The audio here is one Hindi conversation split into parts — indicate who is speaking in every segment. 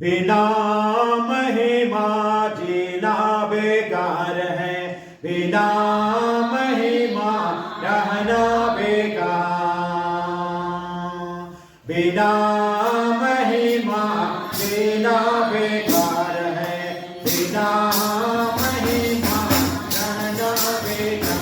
Speaker 1: बिना महिमा जीना बेकार है, बिना महिमा रहना बेकार, बिना महिमा जीना बेकार है, बिना महिमा रहना बेकार।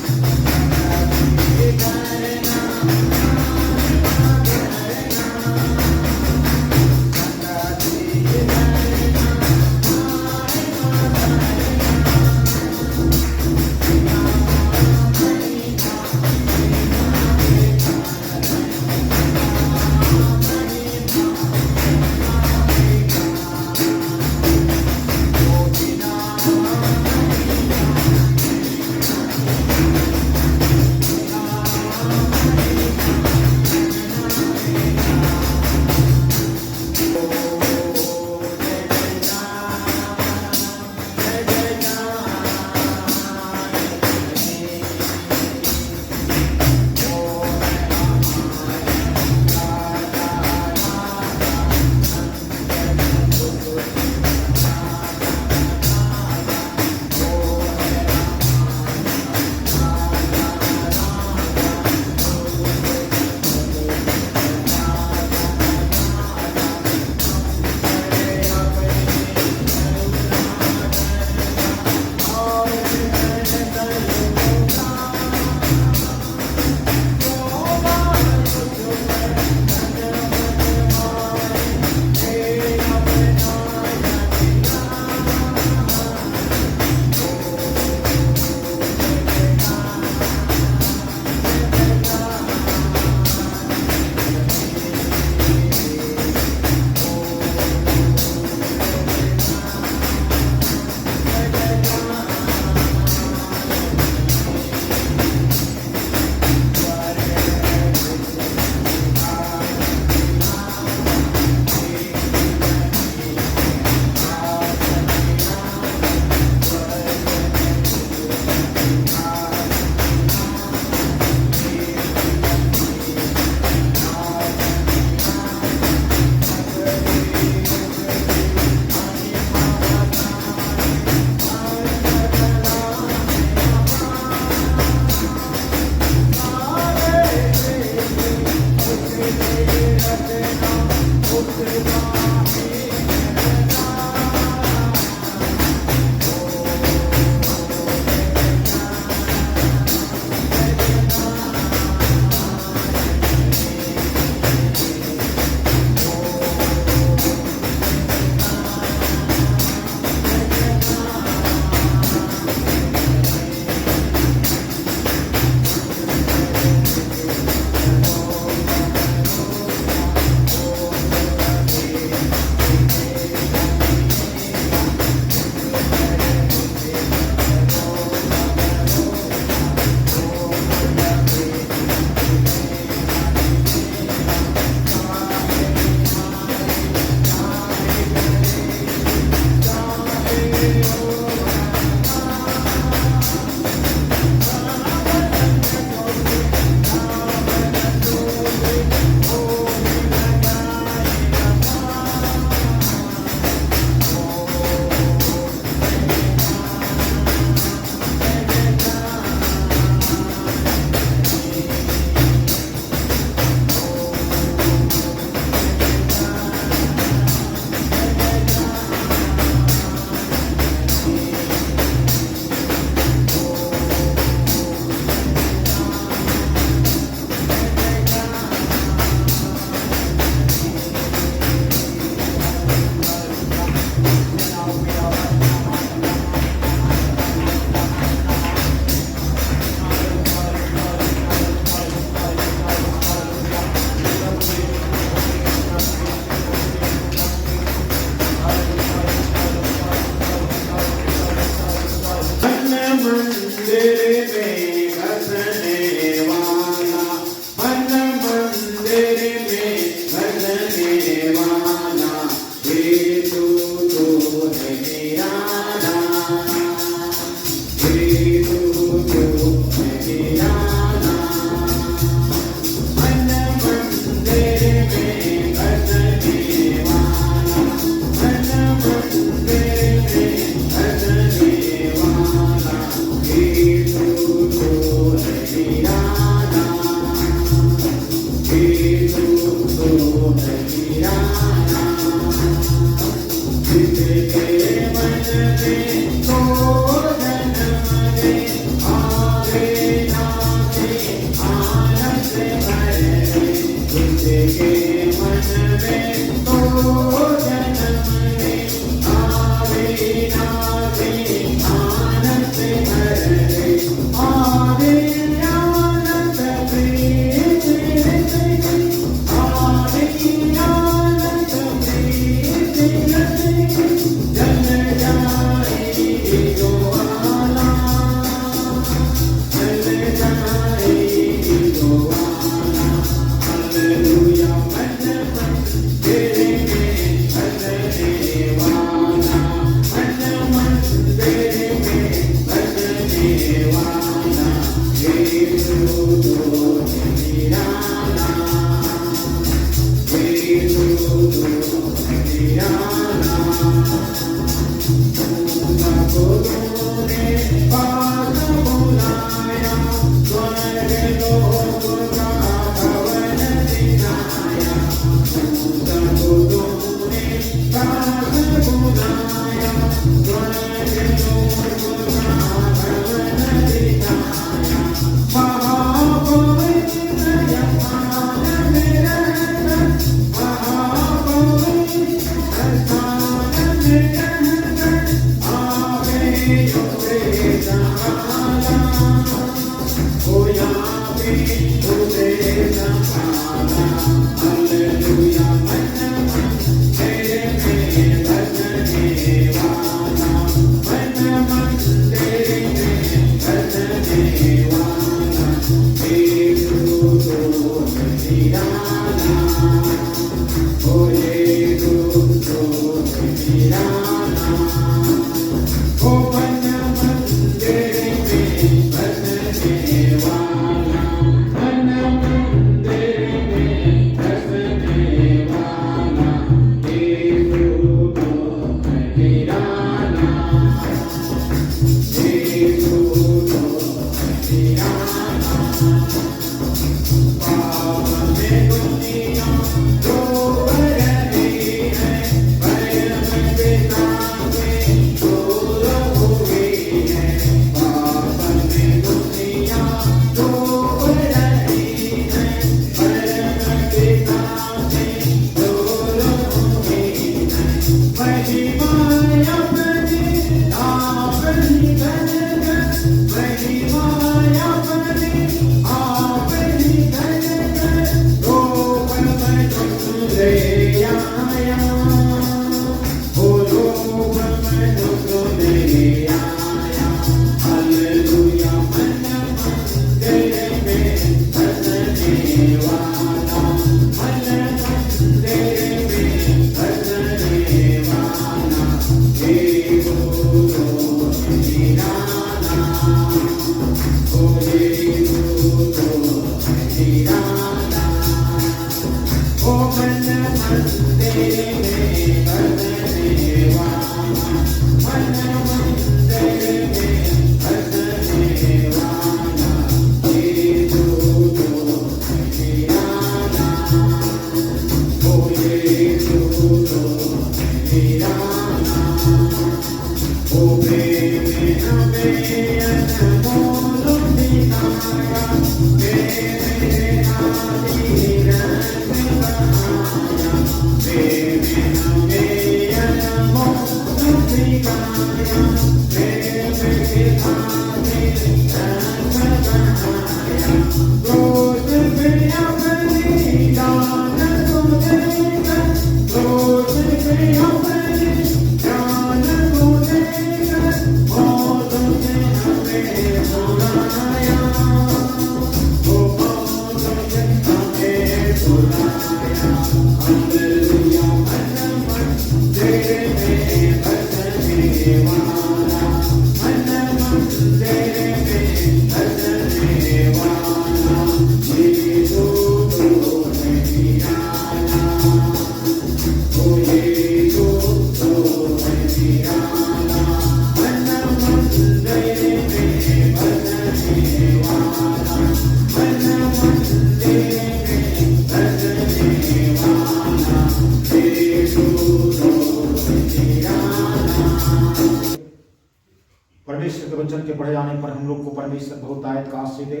Speaker 1: परमेश्वर के वचन के पढ़े जाने पर हम लोग को परमेश्वर बहुत आयत का आशीष दे।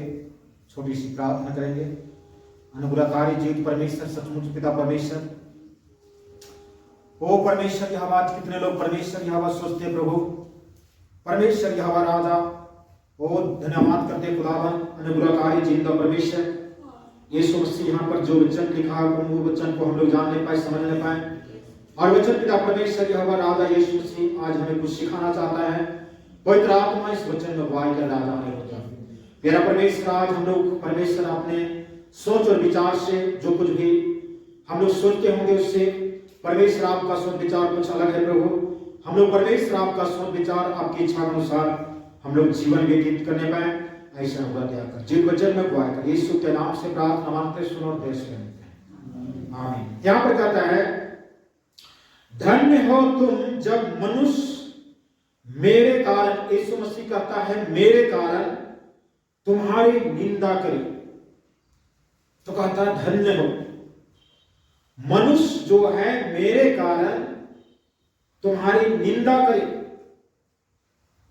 Speaker 1: छोटी सी प्रार्थना करेंगे। अनुग्रहकारी जीवित परमेश्वर, सचमुच पिता परमेश्वर, ओ परमेश्वर यह बात कितने लोग परमेश्वर यह बात सोचते प्रभु परमेश्वर यह राजा, ओ धन्यवाद करते खुदावन अनुग्रहकारी जीवित परमेश्वर यीशु मसीह यहाँ पर जो वचन लिखा है वो वचन को हम लोग जानने पाए, समझने पाए। और वचन पिता परमेश्वर यह राजा यीशु मसीह आज हमें कुछ सिखाना चाहता है। पवित्र आत्मा इस वचन में अगुवाई कर राजा ने होता मेरा परमेश्वर। आज हम लोग परमेश्वर अपने सोच और विचार से जो कुछ भी हम लोग सोचते होंगे उससे परमेश्वर आपका सोच विचार कुछ अलग है प्रभु। हम लोग परमेश्वर आपका सोच विचार आपकी इच्छा के अनुसार हम लोग जीवन व्यतीत करने पाए, ऐसा होगा दया कर। जीव वचन में बुआ कर यीशु के नाम से प्रार्थना मांगते सुनो और देश में आमीन। यहाँ पर कहता है, धन्य हो तुम जब मनुष्य मेरे कारण, यीशु मसीह कहता है मेरे कारण तुम्हारी निंदा करे, तो कहता है धन्य हो। मनुष्य जो है मेरे कारण तुम्हारी निंदा करे,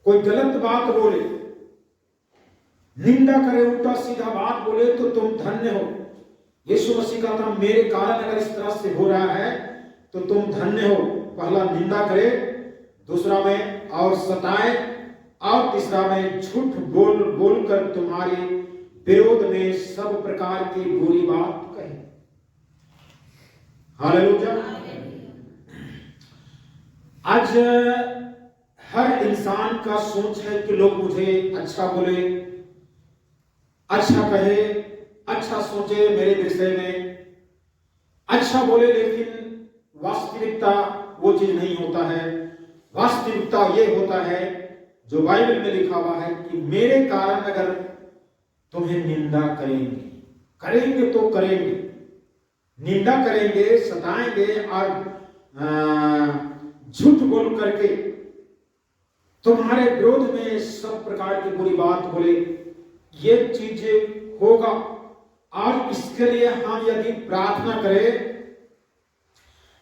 Speaker 1: कोई गलत बात बोले, निंदा करे, उल्टा सीधा बात बोले, तो तुम धन्य हो। यीशु मसीह कहता है मेरे कारण अगर इस तरह से हो रहा है तो तुम धन्य हो। पहला निंदा करे, दूसरा में और सताए, और तीसरा में झूठ बोल बोलकर तुम्हारे विरोध में सब प्रकार की बुरी बात कहे। हालेलुया। आज हर इंसान का सोच है कि लोग मुझे अच्छा बोले, अच्छा कहे, अच्छा सोचे मेरे विषय में, अच्छा बोले, लेकिन वास्तविकता वो चीज नहीं होता है। वास्तविकता ये होता है जो बाइबल में लिखा हुआ है कि मेरे कारण अगर तुम्हें निंदा करेंगे तो करेंगे, निंदा करेंगे, सताएंगे और झूठ बोल करके तुम्हारे विरोध में सब प्रकार की बुरी बात बोले, ये चीजें होगा। और इसके लिए हम यदि प्रार्थना करें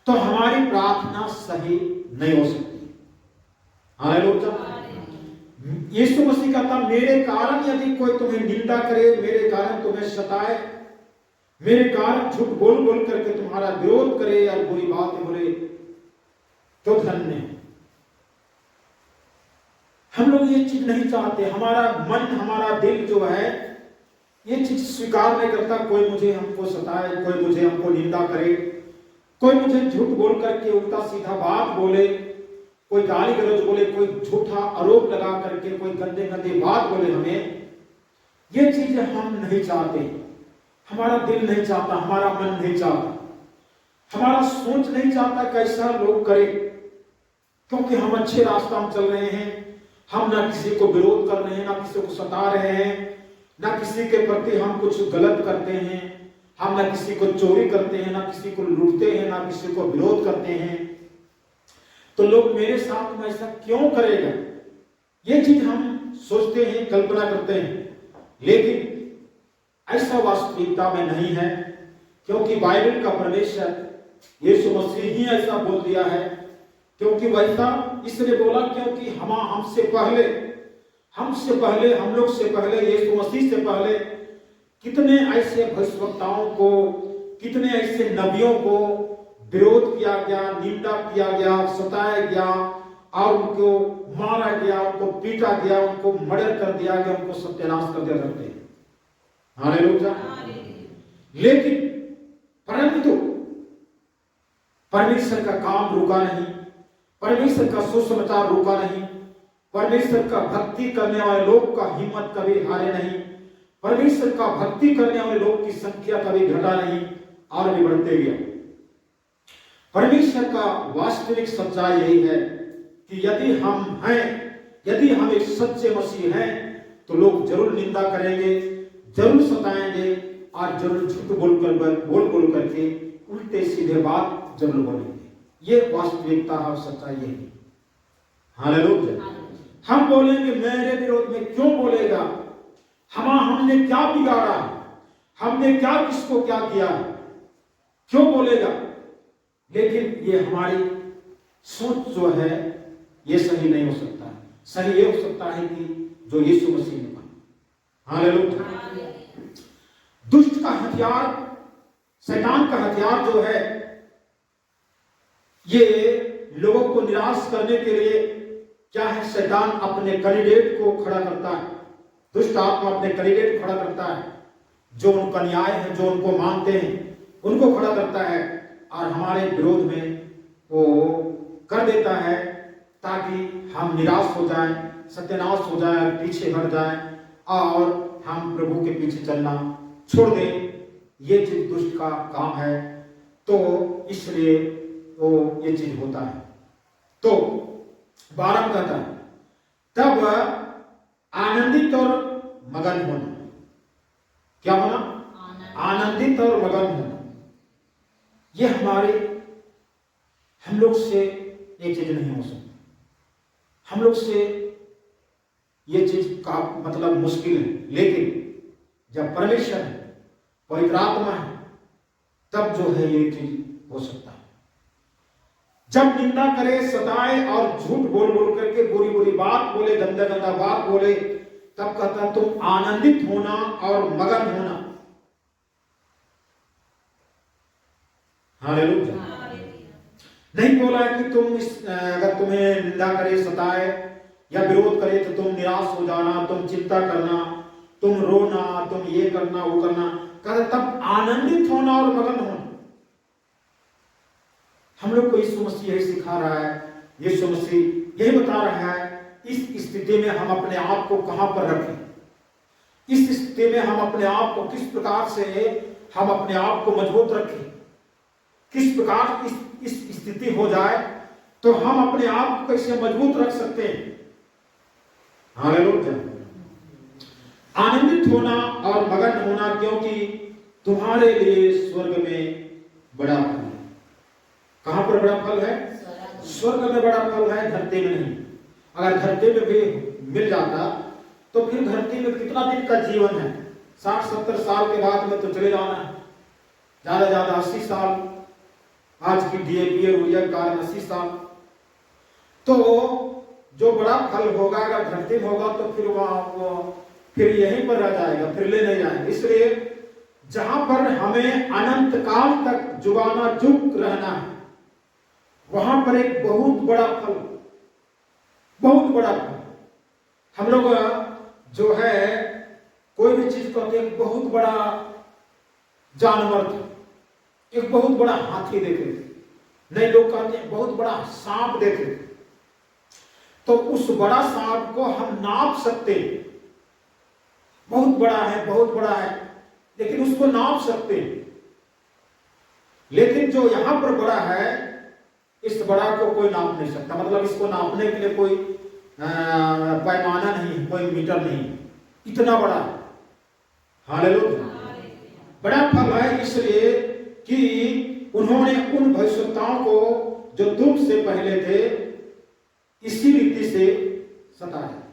Speaker 1: तो हमारी प्रार्थना सही नहीं हो सकती। हालेलुया। यीशु मसीह कहता मेरे कारण यदि कोई तुम्हें निंदा करे, मेरे कारण तुम्हें सताए, मेरे कारण झूठ बोल बोल करके तुम्हारा विरोध करे या बुरी बातें बोले, तो धन्य है। हम लोग ये चीज नहीं चाहते। हमारा मन, हमारा दिल जो है ये चीज स्वीकार नहीं करता। कोई मुझे हमको सताए, कोई मुझे हमको निंदा करे, कोई मुझे झूठ बोल करके उल्टा सीधा बात बोले, कोई गाली गलौज बोले, कोई झूठा आरोप लगा करके कोई गंदे गंदे बात बोले हमें, ये चीजें हम नहीं चाहते। हमारा दिल नहीं चाहता, हमारा मन नहीं चाहता, हमारा सोच नहीं चाहता कैसा लोग करे, क्योंकि हम अच्छे रास्ता में चल रहे हैं। हम ना किसी को विरोध कर रहे हैं, ना किसी को सता रहे हैं, ना किसी के प्रति हम कुछ गलत करते हैं, हम ना किसी को चोरी करते हैं, ना किसी को लूटते हैं, ना किसी को विरोध करते हैं। तो लोग मेरे साथ में ऐसा क्यों करेगा, ये चीज हम सोचते हैं, कल्पना करते हैं, लेकिन ऐसा वास्तविकता में नहीं है। क्योंकि बाइबल का परमेश्वर यीशु मसीह ही ऐसा बोल दिया है। क्योंकि वैसा इसलिए बोला क्योंकि हमसे पहले, हम लोग से पहले, यीशु मसीह से पहले कितने ऐसे भविष्यवक्ताओं को, कितने ऐसे नबियों को विरोध किया गया, निंदा किया गया, सताया गया और उनको मारा गया, उनको पीटा गया, उनको मर्डर कर दिया गया, उनको सत्यानाश कर दिया करते। हालेलुया। लेकिन परंतु परमेश्वर का काम रुका नहीं, परमेश्वर का सुसमाचार रुका नहीं, परमेश्वर का भक्ति करने वाले लोग का हिम्मत कभी हारे नहीं, परमेश्वर का भक्ति करने वाले लोग की संख्या कभी घटा नहीं और भी बढ़ते गया। परमेश्वर का वास्तविक सच्चाई यही है कि यदि हम हैं, यदि हम एक सच्चे मसीह हैं, तो लोग जरूर निंदा करेंगे, जरूर सताएंगे और जरूर झूठ बोल करके उल्टे सीधे बात जरूर बोलेंगे। ये वास्तविकता है, सच्चाई यही। हालेलुया। हम बोलेंगे मेरे विरोध में क्यों बोलेगा, हमने क्या बिगाड़ा, हमने क्या किसको क्या किया, क्यों बोलेगा। लेकिन ये हमारी सोच जो है ये सही नहीं हो सकता। सही ये हो सकता है कि जो यीशु मसीह ने कहा। हालेलुया। दुष्ट का हथियार, शैतान का हथियार जो है, ये लोगों को निराश करने के लिए क्या है, शैतान अपने कैंडिडेट को खड़ा करता है। दुष्ट आत्मा अपने कैंडिडेट खड़ा करता है, जो उनका न्याय है, जो उनको मानते हैं, उनको खड़ा करता है और हमारे विरोध में वो कर देता है, ताकि हम निराश हो जाएं, सत्यानाश हो जाएं, पीछे हट जाएं और हम प्रभु के पीछे चलना छोड़ दें। ये चीज दुष्ट का काम है, तो इसलिए वो ये चीज होता है। तो 12 कहता है, तब आनंदित और मगन होना। क्या होना? आनंदित और मगन होना। ये हम लोग से एक चीज नहीं हो सकती। हम लोग से ये चीज का मतलब मुश्किल है, लेकिन जब परमेश्वर है, पवित्र आत्मा है, तब जो है ये चीज हो सकता है। जब निंदा करे, सताए और झूठ बोल बोल करके बुरी बुरी बात बोले, गंदा गंदा बात बोले, तब कहता है तुम आनंदित होना और मगन होना। हालेलुया। नहीं बोला है कि तुम अगर तुम्हें निंदा करे, सताए या विरोध करे तो तुम निराश हो जाना, तुम चिंता करना, तुम रोना, तुम ये करना वो करना। कहता तब आनंदित होना और मगन होना। हम लोग को यीशु मसीह यही सिखा रहा है, यीशु मसीह यही बता रहा है इस स्थिति में हम अपने आप को कहां पर रखें, इस स्थिति में हम अपने आप को किस प्रकार से हम अपने आप को मजबूत रखें, किस प्रकार इस स्थिति हो जाए तो हम अपने आप को कैसे मजबूत रख सकते हैं। हालेलुया। आनंदित होना और मगन होना, क्योंकि तुम्हारे लिए स्वर्ग में बड़ा फल है। कहां पर बड़ा फल है? स्वर्ग में बड़ा फल है, धरती में नहीं। अगर धरती में भी मिल जाता तो फिर धरती में कितना दिन का जीवन है? 60-70 साल के बाद में तो चले जाना है, ज्यादा ज्यादा 80 साल। आज की डीएपी यूरिया के कारण 80 साल। तो जो बड़ा फल होगा अगर धरती में होगा तो फिर फिर यहीं पर रह जाएगा, फिर ले नहीं जाएंगे। इसलिए जहां पर हमें अनंत काल तक जुबाना जुग रहना है, वहां पर एक बहुत बड़ा फल, बहुत बड़ा फल। हम लोग जो है कोई भी चीज कहते हैं, बहुत बड़ा जानवर था, एक बहुत बड़ा हाथी देखे, नए लोग कहते हैं बहुत बड़ा सांप देखे, तो उस बड़ा सांप को हम नाप सकते हैं, बहुत बड़ा है, बहुत बड़ा है, लेकिन उसको नाप सकते हैं। लेकिन जो यहां पर बड़ा है, इस बड़ा को कोई नाप नहीं सकता। मतलब इसको नापने के लिए कोई पैमाना नहीं, कोई मीटर नहीं, इतना बड़ा। हालेलुया। बड़ा फल है इसलिए कि उन्होंने उन भविष्यवक्ताओं को जो तुमसे पहले थे इसी रीति से सताया।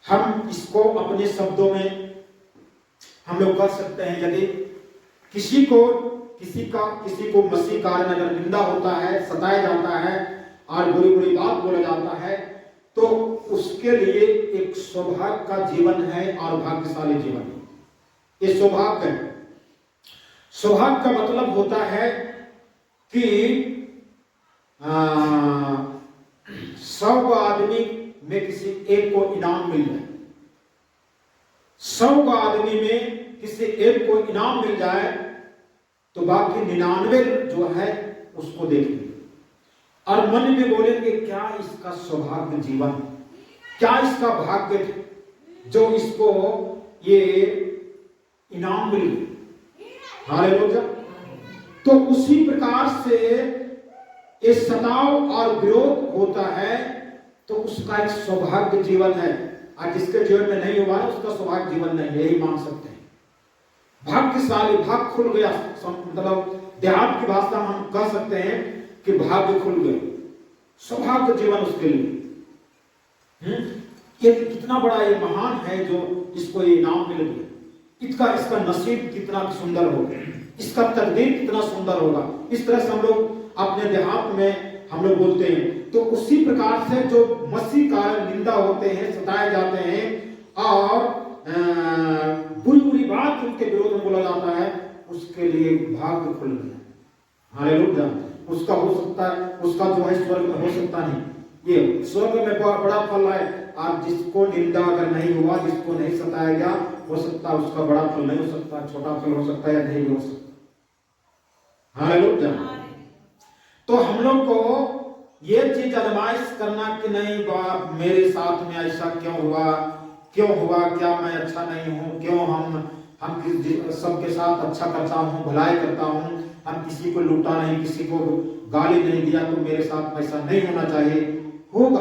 Speaker 1: हम इसको अपने शब्दों में हम लोग कर सकते हैं, यदि किसी को मसीह कारण अगर निंदा होता है, सताया जाता है और बुरी बुरी बात बोला जाता है, तो उसके लिए एक सौभाग्य का जीवन है और भाग्यशाली जीवन है। ये सौभाग्य है। सौभाग्य का मतलब होता है कि 100 आदमी में किसी एक को इनाम मिल जाए, 100 आदमी में किसी एक को इनाम मिल जाए तो बाकी 99 जो है उसको देखेंगे और मन में बोलेंगे क्या इसका सौभाग्य जीवन, क्या इसका भाग्य जो इसको ये इनाम मिल गया। हालेलुया। तो उसी प्रकार से ये सताव और विरोध होता है तो उसका एक सौभाग्य जीवन है, और जिसके जीवन में नहीं हुआ है उसका सौभाग्य जीवन नहीं, यही मान सकते हैं। भाग्यशाली, भाग खुल गया, मतलब देहात की भाषा में हम कह सकते हैं कि भाग्य खुल गए, सौभाग्य जीवन उसके लिए। ये कितना बड़ा ये महान है जो इसको ये इनाम मिल गया, इसका नसीब कितना सुंदर होगा, इसका तकदीर कितना सुंदर होगा। इस तरह से हम लोग अपने देहात में हम लोग बोलते हैं। तो उसी प्रकार से जो मसीह का निंदा होते हैं, सताए जाते हैं और बुरी बुरी बात उनके विरोध में बोला जाता है, उसके लिए भाग्य खुल गया। हालेलुया। उसका हो सकता है, उसका जो है स्वर्ग में हो सकता नहीं, ये स्वर्ग में बड़ा फल है। और जिसको निंदा अगर नहीं हुआ, जिसको नहीं सताया गया, हो सकता है उसका बड़ा फल नहीं हो सकता, छोटा फल हो सकता है या नहीं हो सकता। हालेलुया। तो हम लोग को ये चीज आजमाइश करना कि नहीं बाप मेरे साथ में ऐसा क्यों हुआ, क्या मैं अच्छा नहीं हूँ, क्यों हम सबके साथ अच्छा करता हूँ, भलाई करता हूँ, हम किसी को लूटा नहीं, किसी को गाली नहीं दिया, तो मेरे साथ ऐसा नहीं होना चाहिए। होगा,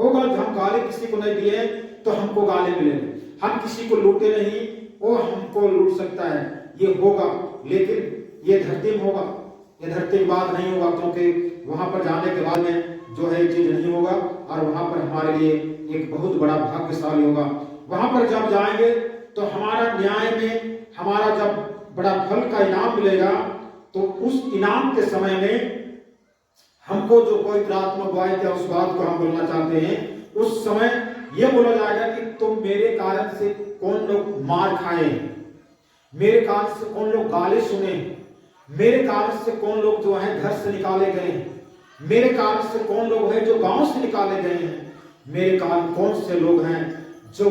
Speaker 1: होगा जो हम गाली किसी को नहीं दिए तो हमको गाली मिलेगी, हम किसी को लूटे नहीं वो हमको लूट सकता है, ये होगा। लेकिन ये धरती में होगा, ये धरती के बाद नहीं होगा, क्योंकि वहां पर जाने के बाद में जो है चीज नहीं होगा और वहां पर हमारे लिए एक बहुत बड़ा भाग्यशाली होगा। वहां पर जब जाएंगे तो हमारा न्याय में हमारा जब बड़ा फल का इनाम मिलेगा, तो उस इनाम के समय में हमको जो कोई प्रार्थना गवाही क्या उस बात को हम बोलना चाहते हैं, उस समय यह बोला जाएगा कि तुम मेरे कारण से कौन लोग मार खाए, मेरे कारण से कौन लोग गाली सुने, मेरे कारण से कौन लोग जो है घर से निकाले गए, मेरे कारण से कौन लोग हैं जो गांव से निकाले गए हैं, मेरे कारण कौन से लोग हैं जो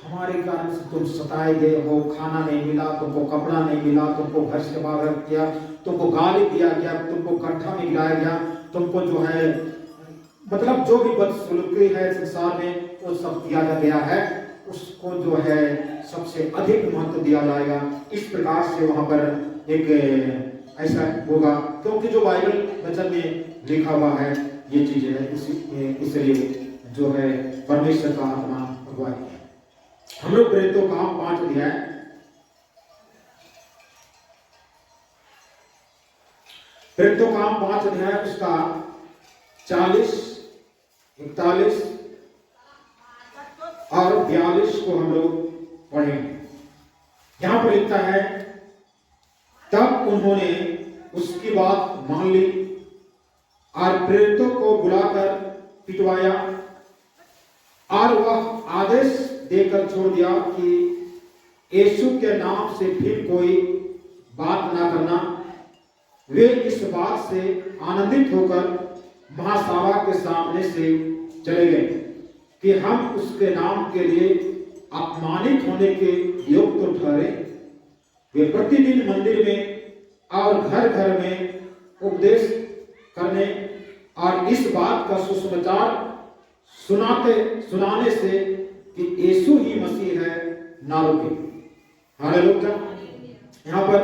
Speaker 1: हमारे कारण से तुम सताए गए हो, खाना नहीं मिला, तुमको कपड़ा नहीं मिला, तुमको घर से बाहर किया, तुमको गाली दिया गया, तुमको गड्ढा में गिराया गया, तुमको जो है मतलब जो भी बदसलूकी है संसार में वो सब दिया गया है, उसको जो है सबसे अधिक महत्व दिया जाएगा। इस प्रकार से वहां पर एक ऐसा होगा, क्योंकि जो बाइबल वचन में लिखा हुआ है ये चीजें है, इसलिए जो है परमेश्वर का आत्मा अगुवाई है। हम लोग प्रेरितों का 5 अध्याय प्रेरितों का 5 अध्याय उसका 40, 41 और 42 को हम लोग पढ़ेंगे। यहां पर लिखता है, तब उन्होंने उसकी बात मान ली और प्रेरितों को बुलाकर पिटवाया और वह आदेश देकर छोड़ दिया कि यीशु के नाम से फिर कोई बात ना करना। वे इस बात से आनंदित होकर महासभा के सामने से चले गए कि हम उसके नाम के लिए अपमानित होने के योग्य तो ठहरे। वे प्रतिदिन मंदिर में और घर घर में उपदेश करने और इस बात का सुसमाचार सुनाने से कि यीशु ही मसीह है ना रुके। हालेलुया। यहाँ पर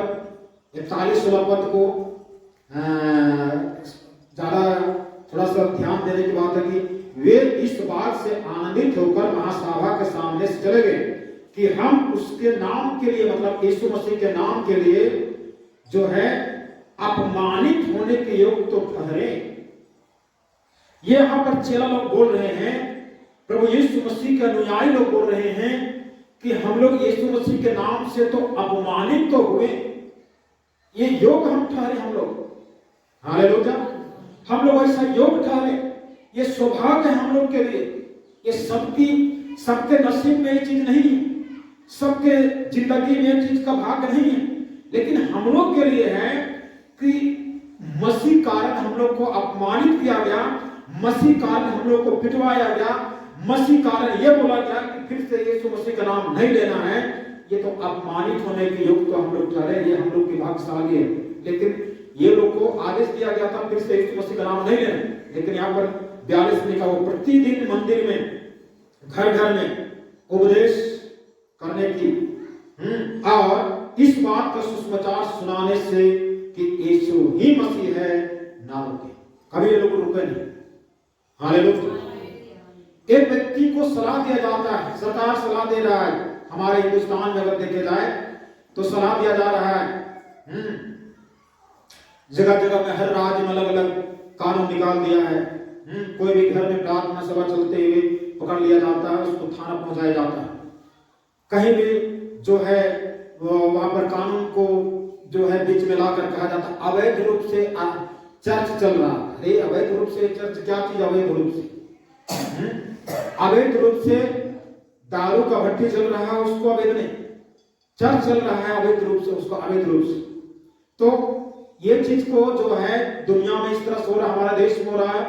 Speaker 1: 41वां पद को ज्यादा थोड़ा सा ध्यान देने की बात है कि वे इस बात से आनंदित होकर महासभा के सामने से चले गए कि हम उसके नाम के लिए, मतलब यीशु मसीह के नाम के लिए जो है अपमानित होने के योग्य तो ठहरे। ये यहाँ पर चेला लोग बोल रहे हैं, प्रभु यीशु मसीह के अनुयायी लोग बोल रहे हैं कि हम लोग यीशु मसीह के नाम से तो अपमानित तो हुए, ये योग्य हम ठहरे, हम लोग हालेलुया, हम लोग ऐसा योग्य ठहरे, ये सौभाग्य है हम लोग के लिए। ये सबके नसीब में ये चीज नहीं है, सबके जिंदगी में ये चीज का भाग नहीं है, लेकिन हम लोग के लिए है कि मसीह कारण हम लोग को अपमानित किया गया, मसीह कारण हम लोग को पिटवाया गया, मसीह कारण ये बोला गया कि फिर से यीशु मसीह का नाम नहीं लेना है, ये तो अपमानित होने के योग्य तो हम लोग ठहरे, ये हम लोग की भाग्यशाली है। लेकिन ये लोग को आदेश दिया गया था फिर से यीशु मसीह का नाम नहीं लेना, लेकिन यहाँ पर 42 में लिखा हुआ प्रतिदिन मंदिर में घर घर में उपदेश करने की और इस बात का सुसमाचार सुनाने से कि यीशु ही मसीह है ना रुके। कभी ये लोग रुके नहीं। हालेलुया। एक व्यक्ति को सलाह दिया जाता है, सरकार सलाह दे रहा है, हमारे हिंदुस्तान में अगर देखे जाए तो सलाह दिया जा रहा है, जगह जगह में हर राज्य में अलग अलग कानून निकाल दिया है। कोई भी घर में प्रार्थना सभा चलते हुए पकड़ लिया जाता है, उसको थाना पहुंचाया जाता है। कहीं भी जो है वहां पर कानून को जो है बीच में लाकर कहा जाता है अवैध रूप से चर्च चल रहा है। अरे अवैध रूप से चर्च क्या चीज? अवैध रूप से अवैध रूप से दारू का भट्टी चल रहा है, उसको अवैध नहीं, चर्च चल रहा है अवैध रूप से, उसको अवैध रूप से। तो ये चीज को जो है दुनिया में इस तरह से हो रहा है, हमारे देश में हो रहा है,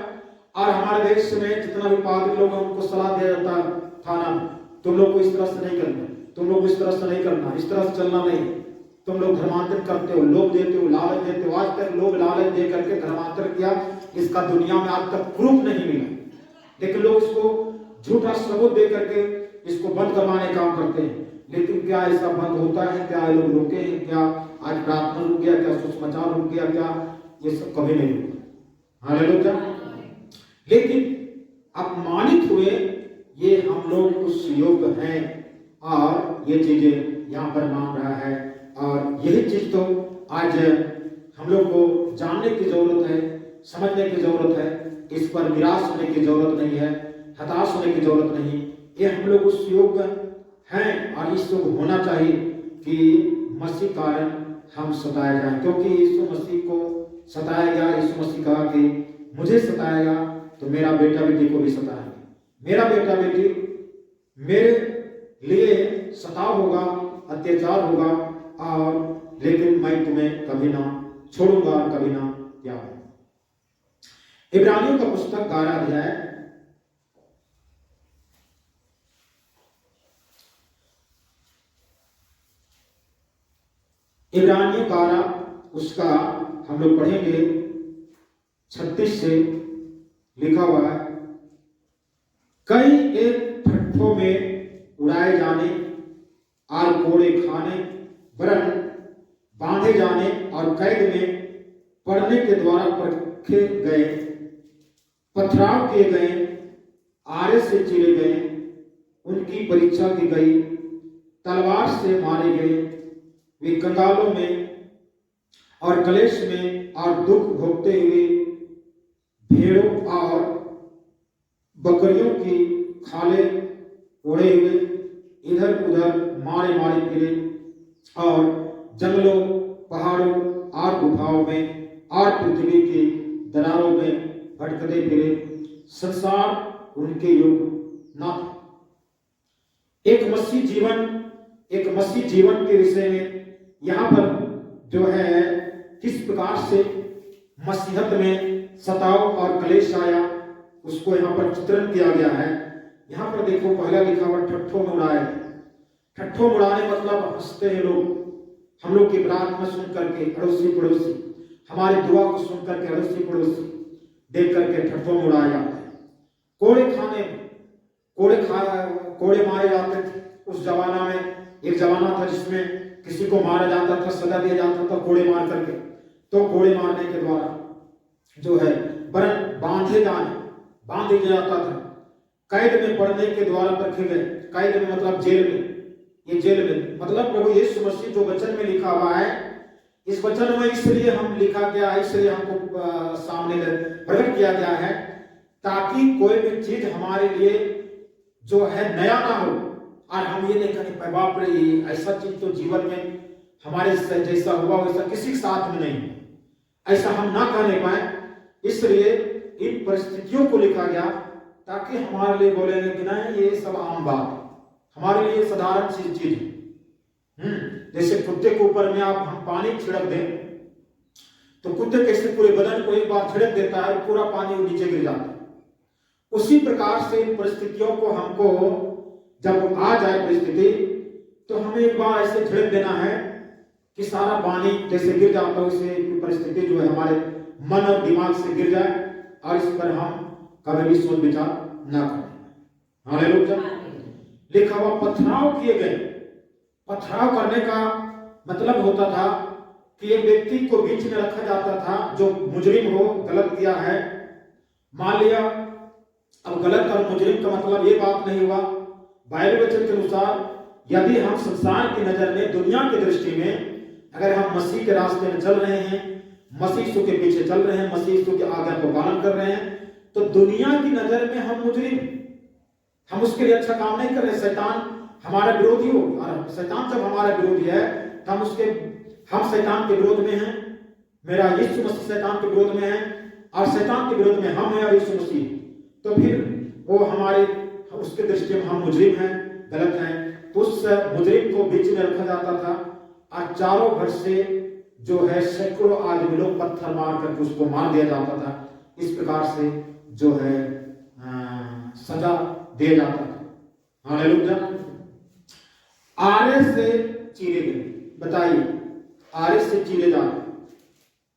Speaker 1: और हमारे देश में जितना भी पादरी लोग हैं उनको सलाह दिया जाता है थाना में, तुम लोग को इस तरह से नहीं करना, तुम लोग इस तरह से नहीं करना, इस तरह से चलना नहीं, तुम लोग धर्मांतर करते हो, लोभ देते हो, लालच देते हो। आज तक लोग लालच दे करके धर्मांतर किया, इसका दुनिया में आज तक प्रूफ नहीं मिला, लेकिन लोग इसको झूठा सबूत दे करके इसको बंद करवाने का काम करते हैं। लेकिन क्या ऐसा बंद होता है? क्या ये लोग रुके हैं? क्या आज प्रार्थना रुक गया? क्या सुसमाचार रुक गया? क्या ये सब कभी नहीं रुका। हालेलुया। लेकिन अपमानित हुए, ये हम लोग उस योग्य हैं, और ये चीजें यहाँ पर मान रहा है। और यही चीज तो आज हम लोग को जानने की जरूरत है, समझने की जरूरत है। इस पर निराश होने की जरूरत नहीं है, हताश होने की जरूरत नहीं। ये हम लोग उस योग्य हैं और इस योग्य होना चाहिए कि मसीह कारण हम सताए जाएं, क्योंकि यीशु मसीह को सताया गया। यीशु मसीह कहा कि मुझे सताएगा तो मेरा बेटा बेटी को भी सताएंगे। मेरा बेटा बेटी मेरे लिए सताव होगा, अत्याचार होगा, और लेकिन मैं तुम्हें कभी ना छोड़ूंगा, कभी ना त्यागूंगा। इब्रानियों का पुस्तक 12 अध्याय, इब्रानियों 12 उसका हम लोग पढ़ेंगे 36 से लिखा हुआ है, कई एक ठट्ठों में उड़ाए जाने और कोड़े खाने, वरन बांधे जाने और कैद में पड़ने के द्वारा परखे गए, पथराव किए गए, आरे से चीरे गए, उनकी परीक्षा की गई, तलवार से मारे गए, वे कंगालों में और कलेश में और दुख भोगते हुए भेड़ों और बकरियों की खाले ओढ़े हुए इधर उधर मारे मारे फिरे, और जंगलों, पहाड़ों और गुफाओं में और पृथ्वी की दरारों में भटकते फिरे। संसार उनके योग न था। एक मसीह जीवन के विषय में यहाँ पर जो है किस प्रकार से मसीहत में सताव और कलेश आया, उसको यहाँ पर चित्रण किया गया है। यहाँ पर देखो, पहला लिखा हुआ ठट्ठों में उड़ाए। ठट्ठों में उड़ाने मतलब हंसते हैं लोग, हम लोग की प्रार्थना सुन करके अड़ोसी पड़ोसी, हमारे दुआ को सुन करके अड़ोसी पड़ोसी देख करके ठट्ठों में उड़ाए जाते हैं। कोड़े मारे जाते थे उस जमाना में। एक जमाना था जिसमें किसी को मारा जाता था, सजा दिया जाता था कोड़े मार करके। तो कोड़े मारने के द्वारा जो है वरन बांध दिया जाता था, कैद में पड़ने के द्वारा रखे गए। कैद में मतलब जेल में, ये जेल में मतलब प्रभु यीशु मसीह जो वचन में लिखा हुआ है, इस वचन में इसलिए हम लिखा गया है, इसलिए हमको सामने प्रकट किया गया है, ताकि कोई भी चीज हमारे लिए जो है नया ना हो और हम ये नहीं कहें बाप रे ऐसा चीज तो जीवन में हमारे जैसा हुआ वैसा किसी के साथ में नहीं, ऐसा हम ना कहने पाए। इसलिए इन परिस्थितियों को लिखा गया ताकि हमारे लिए बोलेंगे कि नहीं ये सब आम बात है, हमारे लिए साधारण चीज है। जैसे कुत्ते के ऊपर में आप हम पानी छिड़क दें तो कुत्ते कैसे पूरे बदन को एक बार छिड़क देता है, पूरा पानी नीचे गिर जाता है। उसी प्रकार से इन परिस्थितियों को हमको जब आ जाए परिस्थिति, तो हमें एक बार ऐसे छिड़क देना है कि सारा पानी जैसे गिर जाता है, उसे परिस्थिति जो है हमारे मन और दिमाग से गिर जाए और इस पर हम कभी भी सोच विचार न करें। हालेलुया। लिखा हुआ पथराव किए गए। पथराव करने का मतलब होता था कि एक व्यक्ति को बीच में रखा जाता था जो मुजरिम हो, गलत किया है। मान लिया अब गलत और मुजरिम का मतलब ये बात नहीं हुआ। बाइबल वचन के अनुसार यदि हम संसार की नजर में, दुनिया की दृष्टि में अगर हम मसीह के रास्ते में चल रहे हैं, मसीह यीशु के पीछे चल रहे हैं, मसीह यीशु की आज्ञा को पालन कर रहे हैं, तो दुनिया की नजर में हम मुजरिम, हम उसके लिए अच्छा काम नहीं कर रहे। शैतान हमारा विरोधी हो, और शैतान जब हमारा विरोधी है तो हम शैतान के विरोध में हैं। मेरा यीशु मसीह शैतान के विरोध में है और शैतान के विरोध में हम हैं और यीशु मसीह, तो फिर वो हमारे उसके दृष्टि में हम मुजरिम हैं, गलत हैं। तो उस मुजरिम को बीच में रखा जाता था और चारों घर से जो है सैकड़ों आदमी लोग पत्थर मार करके उसको मार दिया जाता था। इस प्रकार से जो है सजा दिया जाता था। हालेलुया। आरे से चीरे गए। बताइए, आरे से चीरे जाते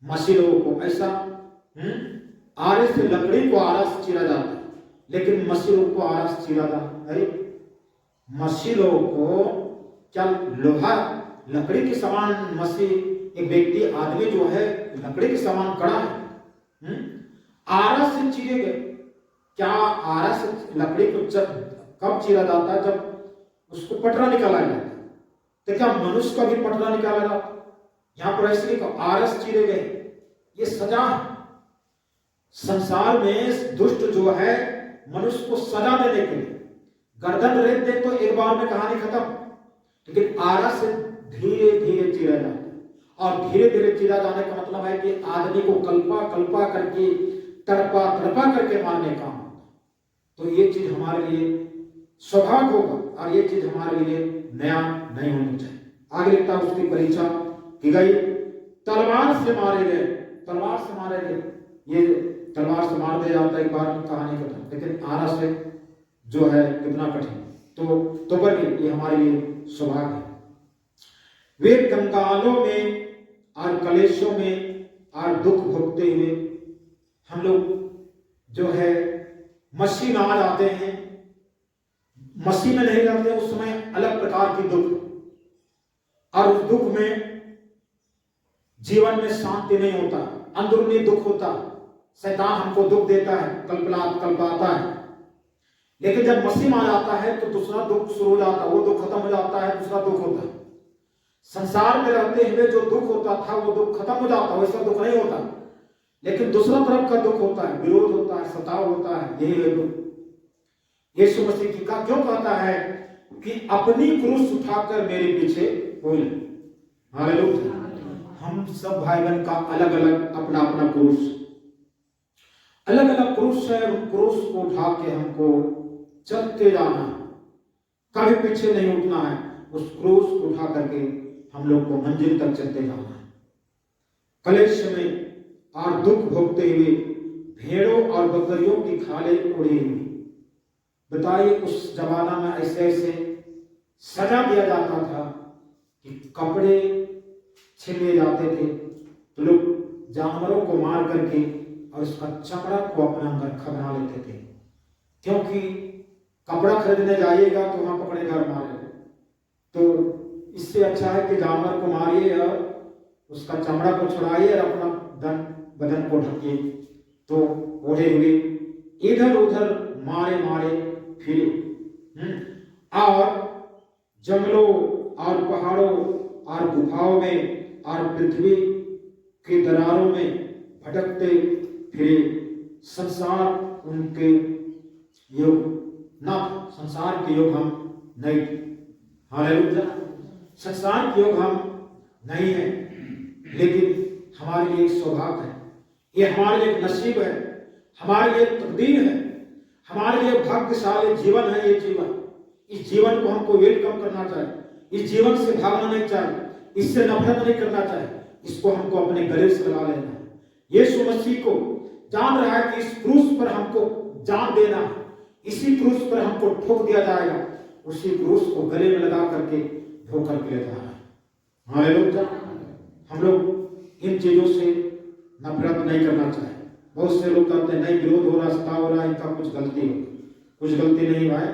Speaker 1: मसीह लोगों को, ऐसा आरे से लकड़ी को आरा से चीरा जाता है, लेकिन मसीह लोगों को आरा से चीरा जाता। अरे मसीह लोगों को क्या लोहा लकड़ी के समान, मसीह एक व्यक्ति आदमी जो है लकड़ी के समान कड़ा है, आरा से चीरे गए। क्या आरस लकड़ी को कब चीरा जाता है? जब उसको पटरा निकाला जाता है। तो क्या मनुष्य का भी पटरा निकाला जाता? यहां पर ऐसे को आरस चीरे गए, ये सजा है। संसार में दुष्ट जो है मनुष्य को सजा देने के लिए गर्दन रेत दे तो एक बार में कहानी खत्म, लेकिन आरस से धीरे धीरे चीरा जाता है। और धीरे धीरे चीरा जाने का मतलब है कि आदमी को कल्पा कल्पा करके, तड़पा तड़पा करके मारने का। तो ये चीज हमारे लिए सौभाग्य होगा और ये चीज हमारे लिए नया नहीं होना चाहिए। आगे लिखता है उसकी परीक्षा की गई, तलवार से मारे गए। तलवार से मारे गए, ये तलवार से मार दिया जाता है एक बार में कहानी खत्म, लेकिन आरस से जो है कितना कठिन। तो पर भी ये हमारे लिए सौभाग्य है। वे कंगालों में और कलेशों में और दुख भोगते हुए, हम लोग जो है मसीह में आ जाते हैं, मसीह में नहीं रहते उस समय अलग प्रकार की दुख, और उस दुख में जीवन में शांति नहीं होता, अंदरूनी दुख होता। शैतान हमको दुख देता है, कल्पाता है। लेकिन जब मसीह में आ जाता है तो दूसरा दुख शुरू हो जाता है, वो दुख खत्म हो जाता है, दूसरा दुख होता है। संसार में रहते हुए जो दुख होता था वो दुख खत्म हो जाता, वैसा दुख नहीं होता। लेकिन दूसरा तरफ का दुख होता है, विरोध होता है, सताव होता है, यही है दुख। यीशु मसीह की का क्यों कहता है कि अपनी क्रूस उठाकर मेरे पीछे हो ले। हालेलुया। हम सब भाई बहन का अलग अलग अपना अपना क्रूस, अलग अलग क्रूस है। उन क्रूस को उठा के हमको चलते जाना, कभी पीछे नहीं उठना है। उस क्रूस को उठा करके हम लोग को मंजिल तक चलते जाना है। कलेश में और दुख भोगते हुए, भेड़ों और बकरियों की खालें उड़ी हुई। बताइए उस जमाना में ऐसे ऐसे सजा दिया जाता था कि कपड़े छीन लिए जाते थे, तो लोग जानवरों को मार करके और उसका चमड़ा को अपना अंगरखा बना लेते थे। क्योंकि कपड़ा खरीदने जाइएगा तो वहां पकड़ेगा और मारेगा। तो इससे अच्छा है कि जानवर को मारिए और उसका चमड़ा को छुड़ाइए और अपना बदन को ढकिए। तो ओढ़े हुए इधर उधर मारे मारे फिरे, और जंगलों और पहाड़ों और गुफाओं में और पृथ्वी के दरारों में भटकते फिरे। संसार उनके योग न, संसार के योग हम नहीं। हालेलुया। संसार के योग हम नहीं है, लेकिन हमारे लिए एक सौभाग्य है, ये हमारे लिए एक नसीब है, हमारे लिए तकदीर है, हमारे लिए भाग्यशाली जीवन है। ये जीवन, इस जीवन को हमको वेलकम करना चाहिए, इस जीवन से भागना नहीं चाहिए, इससे नफरत नहीं करना चाहिए, इसको हमको अपने गले से लगा लेना है। यीशु मसीह को जान रहा है कि इस क्रूस पर हमको जान देना, इसी क्रूस पर हमको ठोक दिया जाएगा, उसी क्रूस को गले में लगा करके धोकर के ले जाना है। हालेलुया। हम लोग इन चीजों से नफरत नहीं करना चाहिए। बहुत से लोग कहते हैं नहीं, विरोध हो रहा, सताव हो रहा, इनका कुछ गलती हो। कुछ गलती नहीं भाई,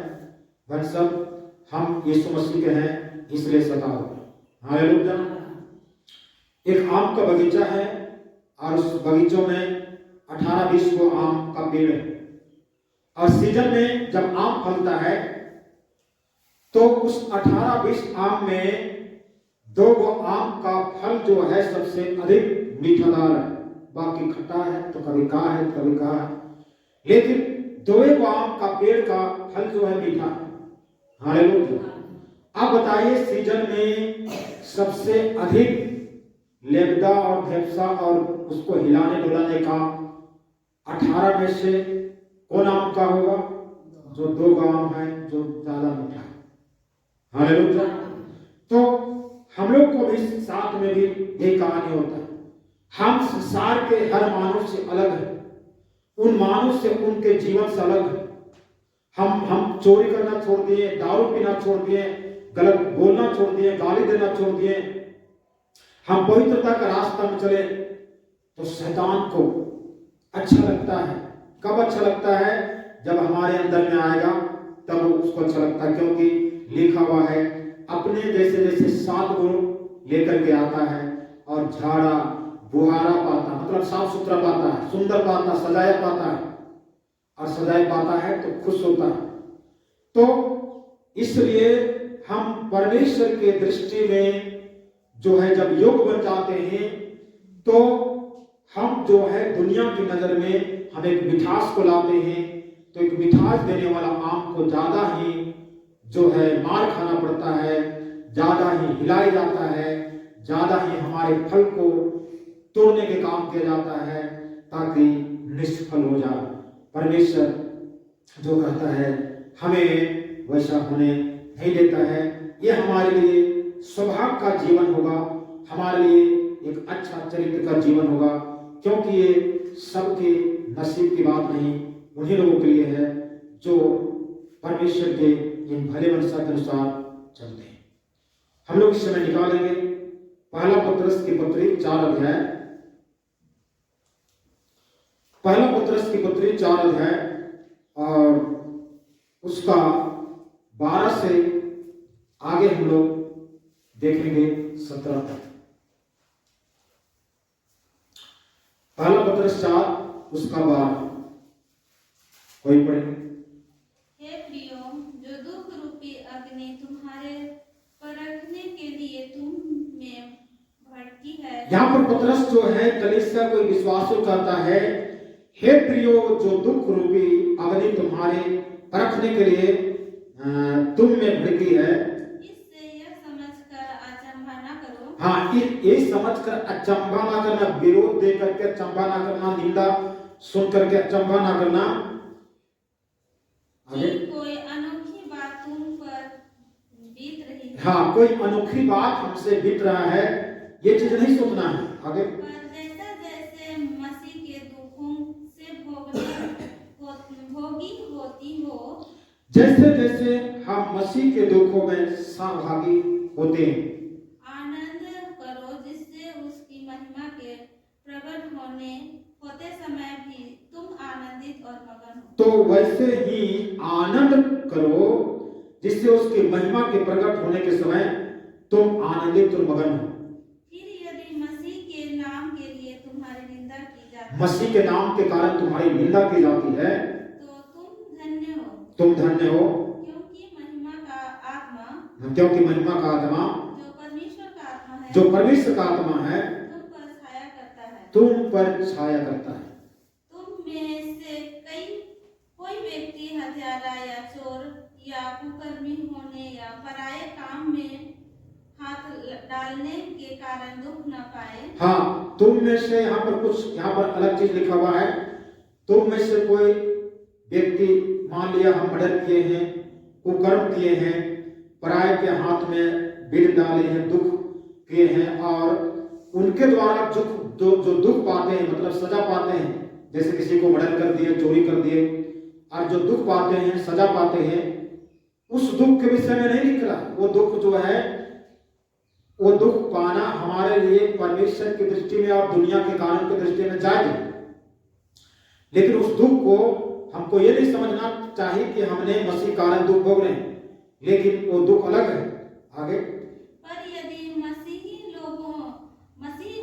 Speaker 1: वह सब हम यीशु मसीह के हैं इसलिए सताव हो रहा। हालेलुया। एक आम का बगीचा है और उस बगीचों में 18-20 को आम का पेड़ है, और सीजन में जब आम फलता है तो उस 18-20 आम में 2 आम का फल जो है सबसे अधिक मीठादार है, बाकी खट्टा है तो कभी का है तो कभी का है, लेकिन 2 आम का पेड़ का फल जो है मीठा है। हालेलुया। अब बताइए सीजन में सबसे अधिक लेबदा और भेप्सा और उसको हिलाने डुलाने का 18 में से कौन आम का होगा? जो 2 आम है जो ज्यादा मीठा है। हालेलुया। तो हम लोग को भी साथ में भी यही कहानी होता है। हम संसार के हर मानव से अलग है, उन मानव से उनके जीवन से अलग है। हम चोरी करना छोड़ दिए, दारू पीना छोड़ दिए, गलत बोलना छोड़ दिए, गाली देना छोड़ दिए, हम पवित्रता का रास्ता में चले तो शैतान को अच्छा लगता है। कब अच्छा लगता है? जब हमारे अंदर में आएगा तब उसको अच्छा लगता है, क्योंकि लिखा हुआ है अपने जैसे जैसे 7 गुण लेकर के आता है और झाड़ा बुहारा पाता, मतलब साफ सुथरा पाता है, सुंदर पाता, सजाया पाता है, और सजाए पाता है तो खुश होता है। तो इसलिए हम परमेश्वर के दृष्टि में जो है जब योग्य बन जाते हैं तो हम जो है दुनिया की नजर में हम एक मिठास को लाते हैं। तो एक मिठास देने वाला आम को ज्यादा ही जो है मार खाना पड़ता है, ज्यादा ही हिलाया जाता है, ज्यादा ही हमारे फल को तोड़ने के काम किया जाता है ताकि निष्फल हो जाए। परमेश्वर जो कहता है हमें वैसा होने नहीं देता है। ये हमारे लिए सौभाग्य का जीवन होगा, हमारे लिए एक अच्छा चरित्र का जीवन होगा, क्योंकि ये सबके नसीब की बात नहीं, उन्हीं लोगों के लिए है जो परमेश्वर के इन भले मनसा के अनुसार चलते हैं। हम लोग इस समय निकालेंगे पहला पत्रस की पत्री 4 अध्याय, पहला पत्रस की पत्री 4 अध्याय और उसका 12 से आगे हम लोग देखेंगे 17 तक। पहला पत्रस 4 उसका 12 कोई पढ़ेंगे?
Speaker 2: हे प्रियो, जो दुख रूपी अग्नि तुम्हारे परखने के लिए तुम में भड़की है।
Speaker 1: यहाँ पर पत्रस जो है कलीसिया को विश्वासों कहता है, हे प्रियो, जो दुख रूपी अग्नि तुम्हारे परखने के लिए तुम में भड़की है,
Speaker 2: इससे यह समझकर अचंभा न करो।
Speaker 1: हाँ, ये समझकर अचंभा ना करना, विरोध दे करके अचंभा ना करना, निंदा सुन करके अचंभा ना करना।
Speaker 2: कोई अनोखी बात तुम पर बीत रही है।
Speaker 1: हाँ, कोई अनोखी बात हमसे बीत रहा है, ये चीज नहीं सोचना है। आगे
Speaker 2: जैसा जैसे मसीह के दुखों से भोगी होती हो,
Speaker 1: जैसे जैसे हम मसीह के दुखों में सहभागी होते हैं,
Speaker 2: आनंद करो, जिससे उसकी महिमा के प्रकट होते समय भी तुम आनंदित और मगन हो।
Speaker 1: तो वैसे ही आनंद करो जिससे उसकी महिमा के प्रकट होने के समय तुम आनंदित और मगन हो।
Speaker 2: फिर यदि मसीह के नाम के लिए तुम्हारी निंदा की जाती है,
Speaker 1: मसीह के नाम के कारण तुम्हारी निंदा की जाती है,
Speaker 2: तो तुम धन्य हो,
Speaker 1: तुम धन्य हो,
Speaker 2: क्योंकि महिमा का आत्मा
Speaker 1: जो परमेश्वर का आत्मा है,
Speaker 2: तुम पर छाया करता है। तुम में से कोई व्यक्ति हत्यारा या चोर या कुकर्मी होने या पराये काम में हाथ डालने के कारण दुख न पाए।
Speaker 1: हाँ, तुम में से यहाँ पर अलग चीज लिखा हुआ है। तुम में से कोई व्यक्ति, मान लिया हम मर्डर किए हैं, कुकर्म किए हैं, पराये के हाथ में बीड़ डाले हैं, दुख किए हैं, और उनके द्वारा जो दुख पाते हैं, मतलब सजा पाते हैं, जैसे किसी को मर्डर कर दिए, चोरी कर दिए, और जो दुख पाते हैं, सजा पाते हैं, उस दुख के विषय में नहीं लिख रहा। वो दुख जो है, वो दुख पाना हमारे लिए परमेश्वर की दृष्टि में और दुनिया के कानून की दृष्टि में जायज है, लेकिन उस दुख को हमको ये नहीं समझना चाहिए कि हमने मसीह कारण दुख भोग रहे हैं, लेकिन वो दुख अलग है। आगे,
Speaker 2: पर यदि मसीह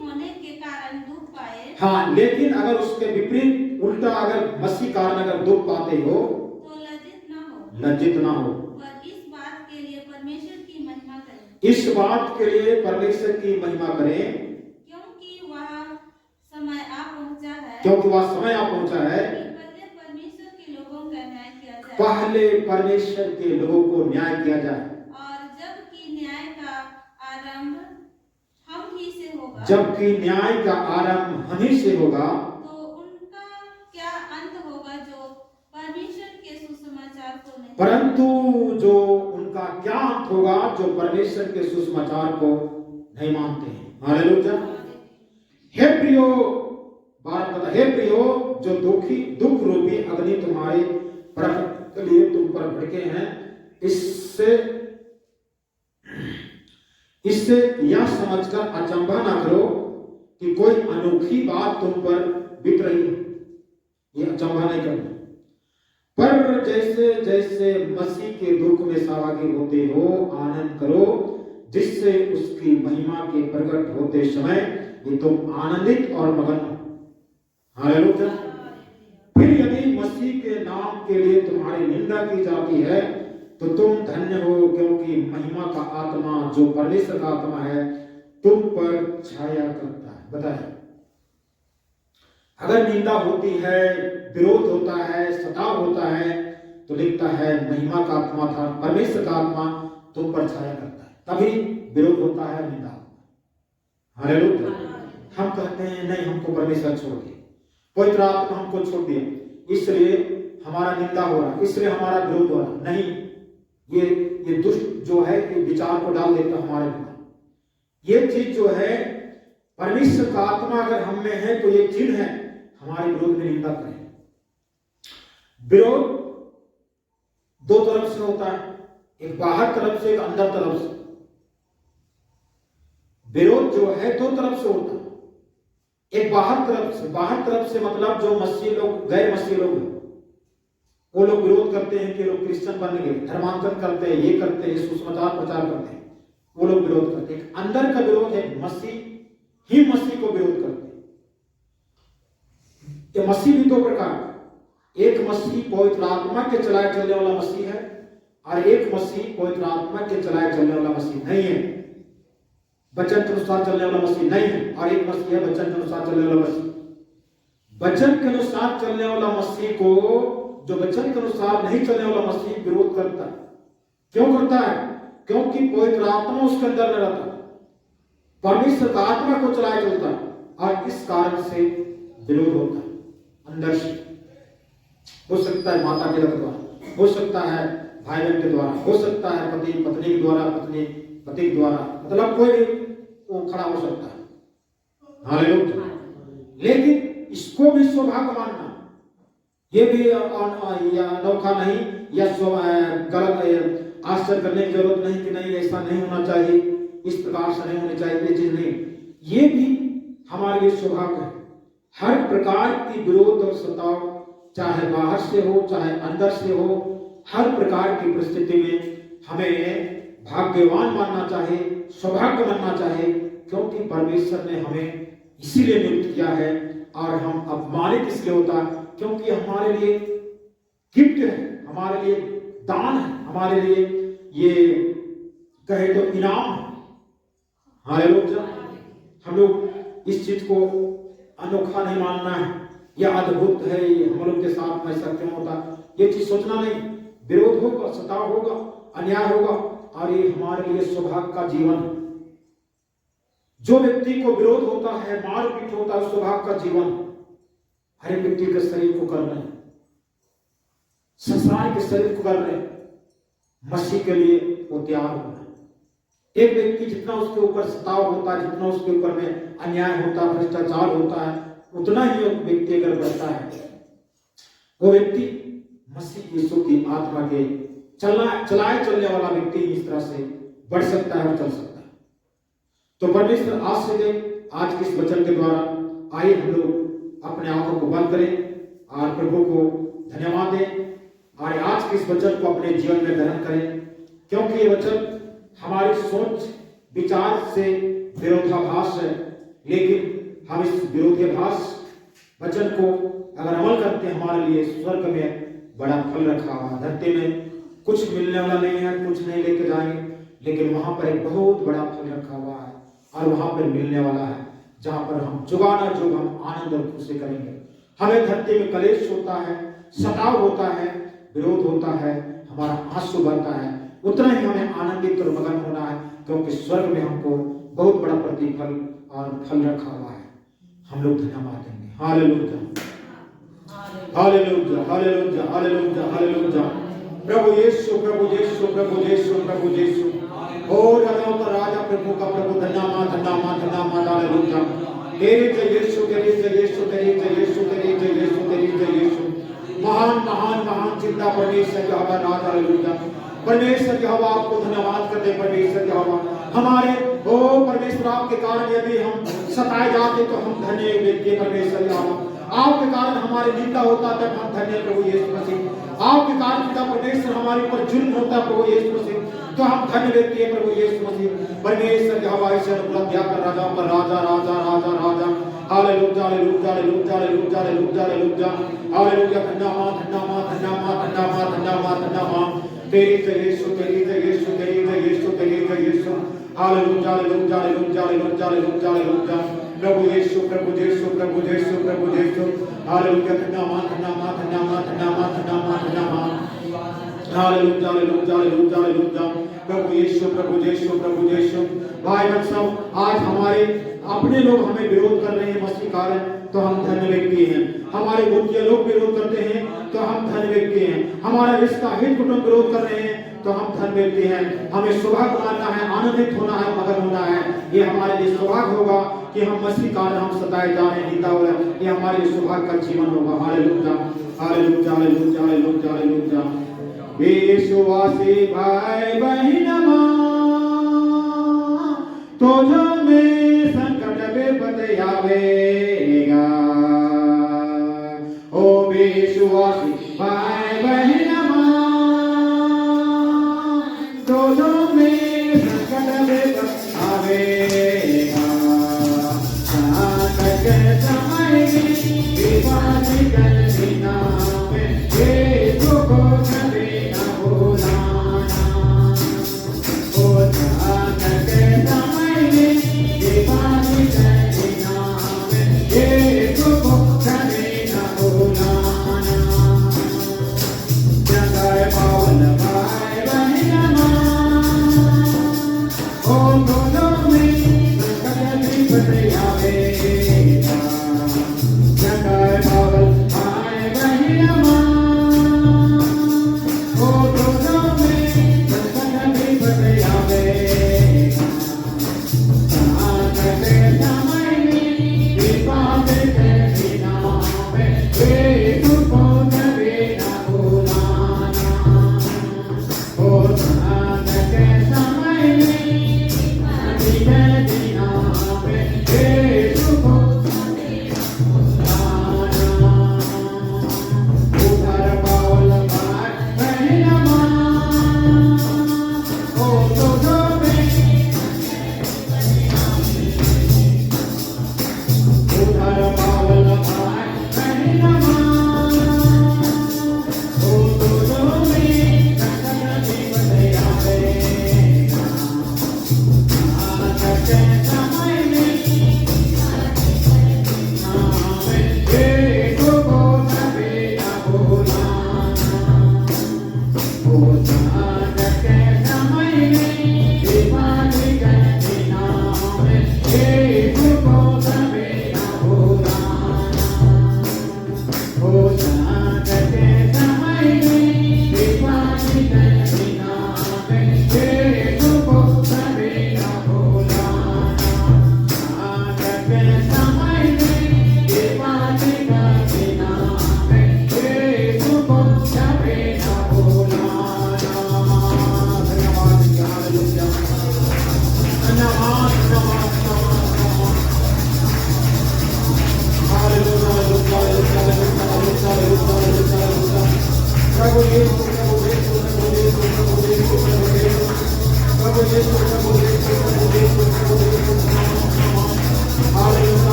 Speaker 2: होने के कारण दुख पाए,
Speaker 1: हाँ, लेकिन अगर उसके विपरीत उल्टा अगर मसीह कारण अगर दुख पाते हो
Speaker 2: तो लज्जित ना हो, पर इस बात के लिए परमेश्वर की महिमा करें।
Speaker 1: इस बात के लिए परमेश्वर की महिमा करें,
Speaker 2: क्योंकि वह समय आ पहुंचा है, पहले परमेश्वर के लोगों का न्याय किया जाए,
Speaker 1: पहले परमेश्वर के लोगों को न्याय किया जाए,
Speaker 2: और जबकि न्याय का आरंभ हम ही से होगा, तो उनका क्या अंत होगा जो परमेश्वर के सुसमाचार को नहीं,
Speaker 1: परंतु जो उनका क्या अंत होगा जो परमेश्वर के सुसमाचार को नहीं मानते हैं। हालेलुया। हे प्रियो, हे प्रियो, जो दुख रूपी अग्नि तुम्हारे परख के लिए तुम पर भड़के हैं, इससे यह समझकर अचंभा ना करो कि कोई अनोखी बात तुम पर बीत रही है। ये अचंभा नहीं करना, पर जैसे जैसे मसीह के दुख में सहभागी होते हो, आनंद करो, जिससे उसकी महिमा के प्रकट होते समय ये तुम आनंदित और मगन हो। हालेलुया। फिर यदि मसीह के नाम के लिए तुम्हारी निंदा की जाती है तो तुम धन्य हो, क्योंकि महिमा का आत्मा जो परमेश्वर का आत्मा है तुम पर छाया करता है। बताएं, अगर निंदा होती है, विरोध होता है, सताव होता है, तो लिखता है महिमा का आत्मा था, परमेश्वर का आत्मा तुम पर छाया करता है, तभी विरोध होता है, निंदा होता है। हालेलुया। हम कहते हैं नहीं, हमको परमेश्वर छोड़ दिया, पवित्र आत्मा हमको छोड़ दिया, इसलिए हमारा निंदा हो रहा, इसलिए हमारा विरोध हो रहा। नहीं, ये दुष्ट जो है ये विचार को डाल देता हमारे दिमाग। ये चीज जो है, परमेश्वर का आत्मा अगर हम में है तो ये चिन्ह है हमारे विरोध में निंदा करें। विरोध दो तरफ से होता है, एक बाहर तरफ से, एक अंदर तरफ से। विरोध जो है दो तरफ से होता है, एक बाहर तरफ से। बाहर तरफ से मतलब जो मसीही लोग, गैर मसीही लोग हैं, वो लोग विरोध करते हैं कि लोग क्रिश्चियन बन गए, धर्मांतरण करते हैं, ये करते हैं, सुसमाचार प्रचार करते हैं, वो लोग विरोध करते हैं। अंदर का विरोध है, मसीह ही मसीह को विरोध करते हैं। ये मसीह भी दो प्रकार, एक मसीह पवित्र आत्मा के चलाए चलने वाला मसीह है, और एक मसीह पवित्र आत्मा के चलाए चलने वाला मसीह नहीं है, वचन के अनुसार चलने वाला मसीह नहीं है, और एक मसीह है वचन के अनुसार चलने वाला मसीह। वचन के अनुसार चलने वाला मसीह को जो वचन के अनुसार नहीं चलने वाला मसीह विरोध करता है। क्यों करता है? क्योंकि पवित्र आत्मा उसके अंदर में रहता है, परमेश्वर का आत्मा को चलाए चलता है, और इस कारण से विरोध होता है अंदर से। हो सकता है माता पिता के द्वारा, हो सकता है भाई बहन के द्वारा, हो सकता है पति पत्नी के द्वारा, पत्नी पति के द्वारा, मतलब कोई भी वो खड़ा हो सकता है। हालेलुया। लेकिन इसको भी सौभाग्य मानना, ये भी अनोखा नहीं या गलत आश्चर्य करने की जरूरत नहीं कि नहीं ऐसा नहीं होना चाहिए, इस प्रकार से नहीं होनी चाहिए, ये चीज नहीं। ये भी हमारे लिए सौभाग्य है। हर प्रकार की विरोध और सताव, चाहे बाहर से हो चाहे अंदर से हो, हर प्रकार की परिस्थिति में हमें भाग्यवान मानना चाहिए, सौभाग्य मानना चाहिए, क्योंकि परमेश्वर ने हमें इसीलिए नियुक्त किया है। और हम अपमानित इसलिए होता क्योंकि हमारे लिए गिफ्ट है, हमारे लिए दान है, हमारे लिए ये कहे तो इनाम है। हालेलुया। हम लोग इस चीज को अनोखा नहीं मानना है, यह अद्भुत है, हम लोग के साथ में ऐसा क्यों होता, ये चीज सोचना नहीं। विरोध होगा, सताव होगा, अन्याय होगा, और ये हमारे लिए सौभाग्य का जीवन है। जो व्यक्ति को विरोध होता है, मारपीट होता है, सौभाग्य का जीवन हर एक व्यक्ति के शरीर को कर रहे हैं, संसार के शरीर को कर रहे हैं, मसीह के लिए वो तैयार होना है। एक व्यक्ति जितना उसके ऊपर सताव होता है, जितना उसके ऊपर में अन्याय होता है, भ्रष्टाचार होता है, उतना ही एक व्यक्ति अगर बढ़ता है, वो व्यक्ति मसीह यीशु की आत्मा के चलाए चलने वाला व्यक्ति इस तरह से बढ़ सकता है और चल सकता है। तो परमेश्वर आज से दे, आज के इस वचन के द्वारा आइए हम लोग अपने आंखों को बंद करें और प्रभु को धन्यवाद दें, और आज के इस वचन को अपने जीवन में ग्रहण करें, क्योंकि ये वचन हमारी सोच विचार से विरोधाभास है, लेकिन हम इस विरोधाभास वचन को अगर अमल करते हैं, हमारे लिए स्वर्ग में बड़ा फल रखा हुआ है। धरती में कुछ मिलने वाला नहीं है, कुछ नहीं लेके जाएंगे, लेकिन वहां पर एक बहुत बड़ा फल रखा हुआ है, और वहां पर मिलने वाला है, जहां पर हम जुगाना जो हम आनंद और खुशी करेंगे। हमें धरती में कलेश होता है, सताव होता है, विरोध होता है, हमारा आंसू बहता है, उतना ही हमें आनंदित और मगन होना है, क्योंकि स्वर्ग में हमको बहुत बड़ा प्रतिफल और फल रखा हुआ है। हम लोग धन्यवाद देंगे। हालेलुया, हालेलुया, हालेलुया, हालेलुया, हालेलुया। प्रभु यीशु, प्रभु यीशु, प्रभु यीशु, प्रभु यीशु। और राजा प्रभु का प्रभु, धन्यवाद, धन्यवाद, धन्यवाद। हालेलुया। तेरी जय यीशु, तेरी जय यीशु, तेरी जय यीशु, तेरी जय यीशु, तेरी जय यीशु। महान महान महान जिंदा परमेश्वर यहोवा राजा। हालेलुया। परमेश्वर यहोवा आपको धन्यवाद करते। परमेश्वर यहोवा हमारे ओ परमेश्वर, आपके कारण यदि हम सताए जाते तो हम धन्य व्यक्ति। परमेश्वर यहोवा आपके कारण हमारी निंदा होता तब हम धन्य प्रभु यीशु मसीह। आपके कारण पिता परमेश्वर हमारे ऊपर जुल्म होता है प्रभु यीशु मसीह, तो हम धन्य व्यक्ति है प्रभु यीशु मसीह। परमेश्वर यहोवा ईश्वर उपलब्ध कर राजाओं का राजा राजा राजा राजा। हालेलुया हालेलुया हालेलुया हालेलुया हालेलुया हालेलुया हालेलुया। धन्य मां धन्य मां धन्य मां धन्य मां धन्य मां धन्य मां। तेरी जय यीशु तेरी जय यीशु तेरी जय यीशु तेरी जय यीशु। हालेलुया हालेलुया हालेलुया हालेलुया हालेलुया हालेलुया। प्रभु यीशु प्रभु यीशु प्रभु यीशु प्रभु यीशु। हालेलुया धन्य मां धन्य मां धन्य मां धन्य मां धन्य मां धन्य मां। हालेलुया हालेलुया हालेलुया हालेलुया। प्रभु यीशु प्रभु यीशु प्रभु यीशु। भाई बहन सब, आज हमारे अपने लोग हमें विरोध कर रहे हैं मसीह कारण, तो हम धन्य व्यक्ति हैं। हमारे मुखिया लोग विरोध करते हैं तो हम धन्य व्यक्ति हैं। हमारा रिश्ता हित कुटुंब विरोध कर रहे हैं तो हम धन्य व्यक्ति हैं। हमें सौभाग्य मानना है, आनंदित होना है, मगन होना है। ये हमारे लिए सौभाग्य होगा कि हम मसीह कारण हम सताए जा रहे हैं, निंदा हो रहा है। ये हमारे लिए सौभाग्य का जीवन होगा। हालेलुया हालेलुया हालेलुया हालेलुया हालेलुया। विश्वासी भाई बहन तुझ में संकट विपद आवेगा, ओ विश्वासी भाई बहन तुझ में संकट विपद आवेगा। संकट के समय विपद करना में यीशु को कभी न भूलना। ओ संकट के समय विपद करना में यीशु को कभी न भूलना। जय पावन भाई बहन ओ दोनों में संकट विपद आवेगा। जय पावन भाई बहन ओ दोनों में संकट विपद आवेगा। संकट के समय में विपद करना में यीशु को कभी न भूलना। ओ संकट के समय में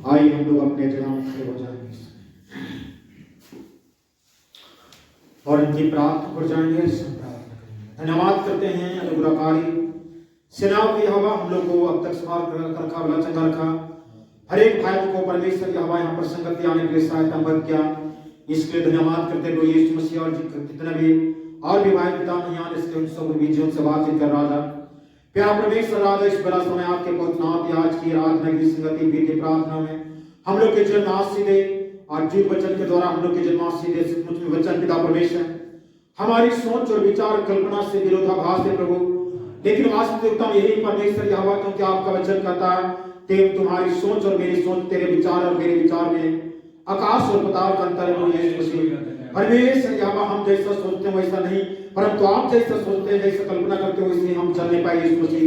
Speaker 1: आइए हम लोग अपने जगह खड़े हो जाएंगे और इनकी प्रार्थना कर जाएंगे। धन्यवाद करते हैं अनुग्रहकारी सेनाओं की हवा हम लोग को अब तक संभाल कर रखा, भला चंगा रखा। हर एक भाई को परमेश्वर की हवा यहाँ पर संगति आने के लिए सहायता मदद किया, इसके लिए धन्यवाद करते हुए यीशु मसीह और जितने भी और भी भाई पिता नहीं आने से उन सब भी जीवन से बातचीत कर रहा था। प्यारा परमेश्वर राजा, इस बड़ा समय आपके बहुत नाम आज की आराधना की संगति बीते प्रार्थना में हम लोग के जन्म आशीष दे और जीव वचन के द्वारा हम लोग के जन्म आशीष दे। सचमुच में वचन पिता परमेश्वर हमारी सोच और विचार कल्पना से विरोधाभास है प्रभु, लेकिन वास्तविकता में यही परमेश्वर की हवा, क्योंकि आपका वचन कहता है तुम्हारी सोच और मेरी सोच, तेरे विचार और मेरे विचार में आकाश और पताल का अंतर है। यीशु मसीह परमेश्वर की हवा हम जैसा सोचते हैं वैसा नहीं, परंतु आप जैसा सोचते हैं, जैसा कल्पना करते हो वैसे हम चल नहीं पाए। यीशु मसीह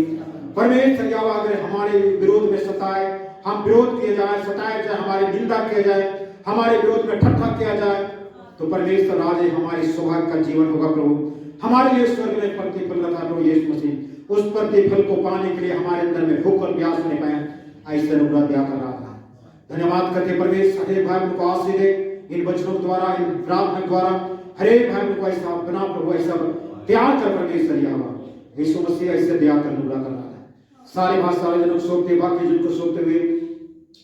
Speaker 1: परमेश्वर की हवा अगर हमारे विरोध में सताए, हम विरोध किए जाए, सताए जाए, हमारी निंदा किया जाए, हमारे विरोध में ठट्ठा किया जाए, तो परमेश्वर राजे हमारी सौभाग्य का जीवन होगा प्रभु। हमारे लिए स्वर्ग में प्रतिफल रखा प्रभु यीशु मसीह, उस प्रतिफल को पाने के लिए हमारे अंदर में भूख और प्यास होने पाए, ऐसे अनुग्रह दिया कर रहा था। धन्यवाद करते परमेश्वर हरे भाई को आशीष दे, इन वचनों के द्वारा, इन प्रार्थना के द्वारा हरे भाई को ऐसा बना प्रभु, ऐसा त्याग कर परमेश्वर यहोवा यीशु मसीह ऐसे दया कर अनुग्रह कर रहा है। सारे भाषा वाले जनों सोचते, बाकी जिनको सोचते हुए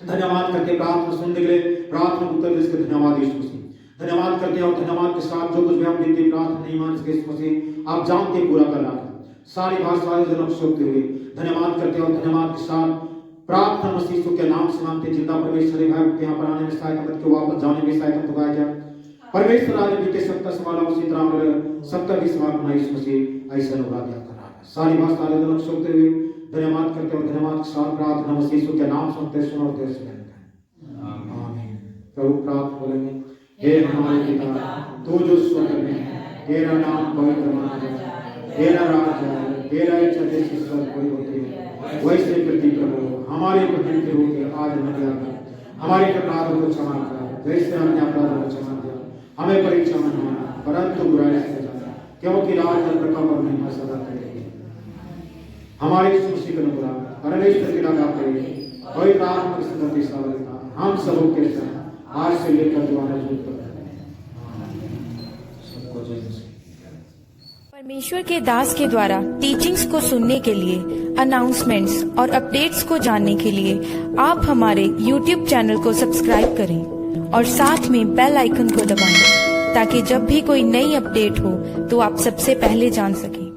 Speaker 1: धन्यवाद करके प्रार्थना सुनने के लिए, प्रार्थना उत्तर देने के धन्यवाद यीशु मसीह। धन्यवाद करते हैं और धन्यवाद के साथ जो कुछ भी हम देते प्रार्थना नहीं मान सके यीशु मसीह आप जानते पूरा कर रहा है। सारी भाषा वाले जनों सोचते हुए धन्यवाद करते हैं और धन्यवाद के साथ प्रार्थना मसीह के नाम से मांगते, जिंदा परमेश्वर भाई के यहाँ पर आने में सहायता मदद के वापस जाने में सहायता दुआया जाए। परमेश्वर आज बीते सप्ताह सवाल उसी तरह सप्ताह की सवाल बनाई यीशु मसीह ऐसा अनुग्रह दिया कर रहा है। सारी भाषा वाले जनों सोचते हुए धन्यवाद करते हैं और धन्यवाद के साथ प्रार्थना मसीह के नाम सुनते सुनो देश में आमीन। प्रभु प्रार्थना बोलेंगे, हे हमारे पिता तू जो स्वर्ग में है, तेरा नाम पवित्र माना जाए, तेरा राज आए, तेरा इच्छा जैसी स्वर्ग कोई होती है वैसे प्रति प्रभु हमारे प्रति के होके आज न दिया कर, हमारे अपराधों को क्षमा कर जैसे हमने अपराधों को क्षमा दिया, हमें परीक्षा में नहीं आना परंतु बुराई से बचाना, क्योंकि राज और प्रताप और महिमा सदा तेरी है। हमारी यीशु मसीह का अनुग्रह परमेश्वर की लगा करेगी पवित्र आत्मा की संगति सावधान हम सबों के साथ आज से लेकर दोबारा जुड़ कर सबको जय मसीह।
Speaker 3: परमेश्वर के दास के द्वारा टीचिंग्स को सुनने के लिए, अनाउंसमेंट्स और अपडेट्स को जानने के लिए आप हमारे YouTube चैनल को सब्सक्राइब करें और साथ में बेल आइकन को दबाएं, ताकि जब भी कोई नई अपडेट हो तो आप सबसे पहले जान सकें।